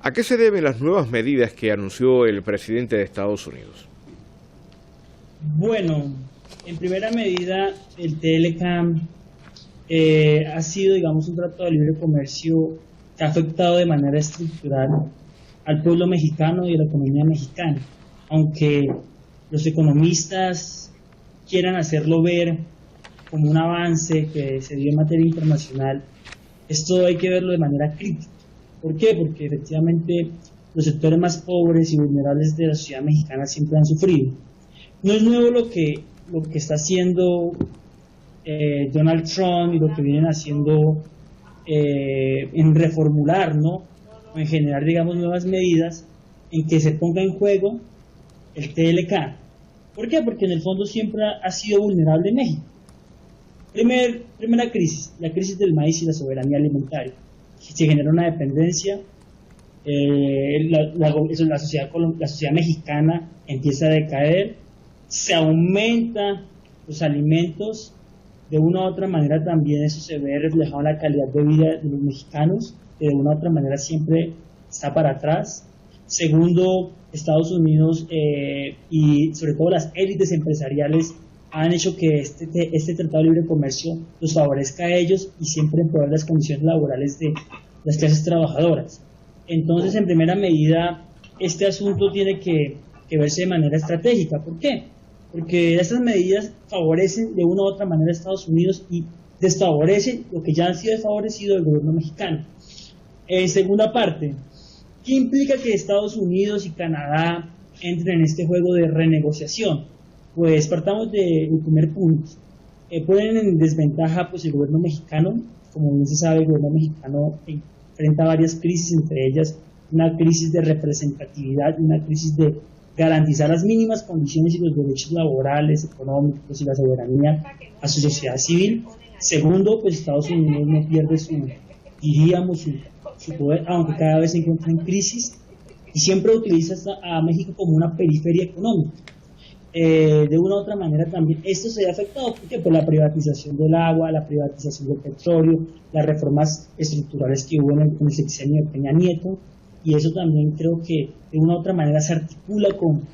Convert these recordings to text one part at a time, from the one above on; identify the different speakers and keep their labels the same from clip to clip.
Speaker 1: ¿A qué se deben las nuevas medidas que anunció el presidente de Estados Unidos?
Speaker 2: Bueno, en primera medida, el TLCAN ha sido, digamos, un tratado de libre comercio que ha afectado de manera estructural al pueblo mexicano y a la economía mexicana. Aunque los economistas quieran hacerlo ver como un avance que se dio en materia internacional, esto hay que verlo de manera crítica. ¿Por qué? Porque efectivamente los sectores más pobres y vulnerables de la sociedad mexicana siempre han sufrido. No es nuevo lo que está haciendo Donald Trump y lo que vienen haciendo en reformular, ¿no? O en generar, digamos, nuevas medidas en que se ponga en juego el TLCAN. ¿Por qué? Porque en el fondo siempre ha sido vulnerable México. Primera crisis, la crisis del maíz y la soberanía alimentaria. Se genera una dependencia, la sociedad mexicana empieza a decaer, se aumenta los alimentos, de una u otra manera también eso se ve reflejado en la calidad de vida de los mexicanos, que de una u otra manera siempre está para atrás. Segundo, Estados Unidos y sobre todo las élites empresariales han hecho que este tratado de libre comercio los favorezca a ellos y siempre empeorar las condiciones laborales de las clases trabajadoras. Entonces, en primera medida, este asunto tiene que verse de manera estratégica. ¿Por qué? Porque estas medidas favorecen de una u otra manera a Estados Unidos y desfavorecen lo que ya han sido desfavorecido del gobierno mexicano. En segunda parte, ¿qué implica que Estados Unidos y Canadá entren en este juego de renegociación? Pues partamos del primer punto. Ponen en desventaja pues el gobierno mexicano. Como bien se sabe, el gobierno mexicano enfrenta varias crisis, entre ellas una crisis de representatividad, una crisis de garantizar las mínimas condiciones y los derechos laborales, económicos y la soberanía a su sociedad civil. Segundo, pues Estados Unidos no pierde su poder, aunque cada vez se encuentra en crisis, y siempre utiliza a México como una periferia económica. De una u otra manera también esto se ha afectado por la privatización del agua, la privatización del petróleo, las reformas estructurales que hubo en el sexenio de Peña Nieto, y eso también creo que de una u otra manera se articula con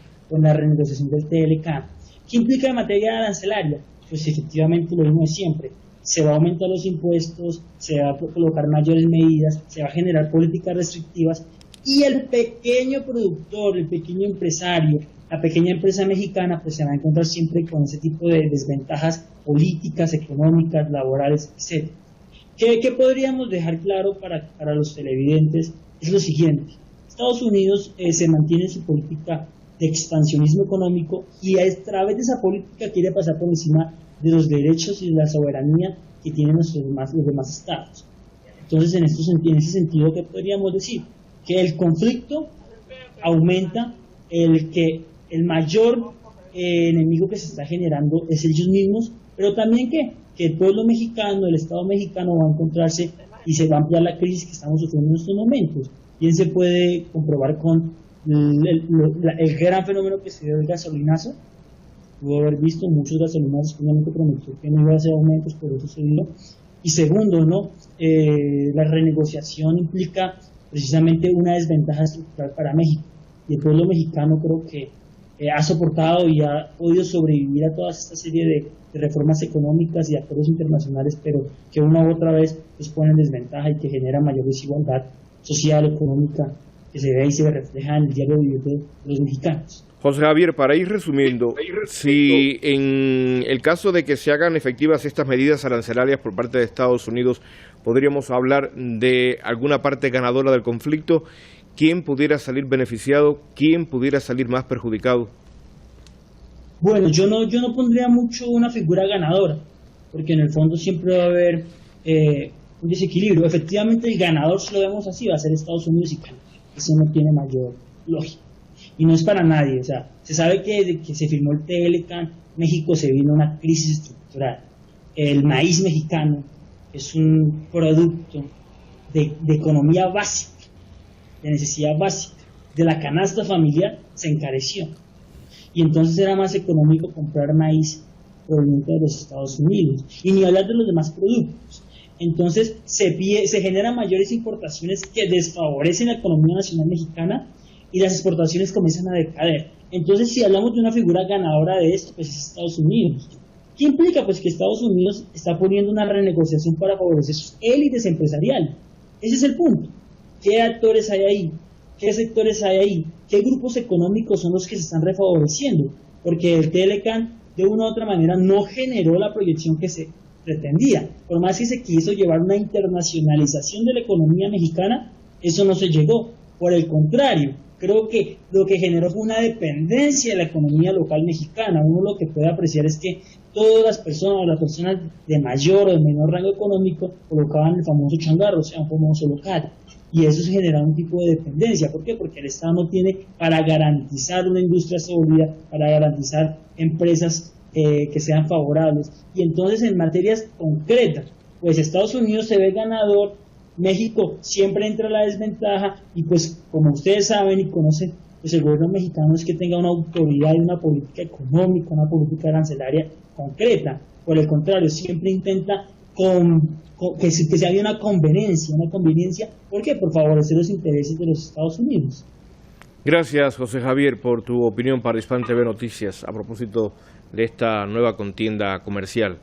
Speaker 2: la renegociación del TLCAN. ¿Qué implica en materia arancelaria? Pues efectivamente lo mismo de siempre. Se va a aumentar los impuestos, se va a colocar mayores medidas, se va a generar políticas restrictivas, y el pequeño productor, el pequeño empresario, la pequeña empresa mexicana pues se va a encontrar siempre con ese tipo de desventajas políticas, económicas, laborales, etc. ¿Qué podríamos dejar claro para los televidentes? Es lo siguiente: Estados Unidos se mantiene en su política de expansionismo económico y a través de esa política quiere pasar por encima de los derechos y de la soberanía que tienen los demás estados. Entonces, en ese sentido, ¿qué podríamos decir? Que el conflicto aumenta, el mayor enemigo que se está generando es ellos mismos, pero también que el pueblo mexicano, el Estado mexicano va a encontrarse y se va a ampliar la crisis que estamos sufriendo en estos momentos. Bien se puede comprobar con el gran fenómeno que se dio del gasolinazo. Pudo haber visto muchos gasolinazos que obviamente prometió que no iba a hacer aumentos, pero eso se dio. Y segundo, ¿no? La renegociación implica precisamente una desventaja estructural para México. Y el pueblo mexicano creo que ha soportado y ha podido sobrevivir a toda esta serie de reformas económicas y acuerdos internacionales, pero que una u otra vez los pone en desventaja y que genera mayor desigualdad social, económica, que se ve y se refleja en el diario vivir de los mexicanos.
Speaker 1: José Javier, para ir resumiendo, si en el caso de que se hagan efectivas estas medidas arancelarias por parte de Estados Unidos, podríamos hablar de alguna parte ganadora del conflicto. ¿Quién pudiera salir beneficiado? ¿Quién pudiera salir más perjudicado?
Speaker 2: Bueno, yo no pondría mucho una figura ganadora, porque en el fondo siempre va a haber un desequilibrio. Efectivamente, el ganador, si lo vemos así, va a ser Estados Unidos y Canadá. Eso no tiene mayor lógica. Y no es para nadie. O sea, se sabe que desde que se firmó el TLCAN, México se vino una crisis estructural. El maíz mexicano es un producto de economía básica, de necesidad básica, de la canasta familiar, se encareció. Y entonces era más económico comprar maíz proveniente de los Estados Unidos. Y ni hablar de los demás productos. Entonces se generan mayores importaciones que desfavorecen la economía nacional mexicana y las exportaciones comienzan a decaer. Entonces, si hablamos de una figura ganadora de esto, pues es Estados Unidos. ¿Qué implica? Pues que Estados Unidos está poniendo una renegociación para favorecer sus élites empresariales. Ese es el punto. ¿Qué actores hay ahí? ¿Qué sectores hay ahí? ¿Qué grupos económicos son los que se están refavoreciendo? Porque el Telecan, de una u otra manera, no generó la proyección que se pretendía. Por más que se quiso llevar una internacionalización de la economía mexicana, eso no se llegó. Por el contrario, creo que lo que generó fue una dependencia de la economía local mexicana. Uno lo que puede apreciar es que todas las personas de mayor o de menor rango económico colocaban el famoso changarro, o sea, un famoso local. Y eso se genera un tipo de dependencia. ¿Por qué? Porque el Estado no tiene para garantizar una industria sólida, para garantizar empresas que sean favorables. Y entonces en materias concretas, pues Estados Unidos se ve ganador, México siempre entra a la desventaja y pues como ustedes saben y conocen, pues el gobierno mexicano es que tenga una autoridad y una política económica, una política arancelaria concreta. Por el contrario, siempre intenta que se haya una conveniencia. ¿Por qué? Por favorecer los intereses de los Estados Unidos.
Speaker 1: Gracias, José Javier, por tu opinión para Hispan TV Noticias a propósito de esta nueva contienda comercial.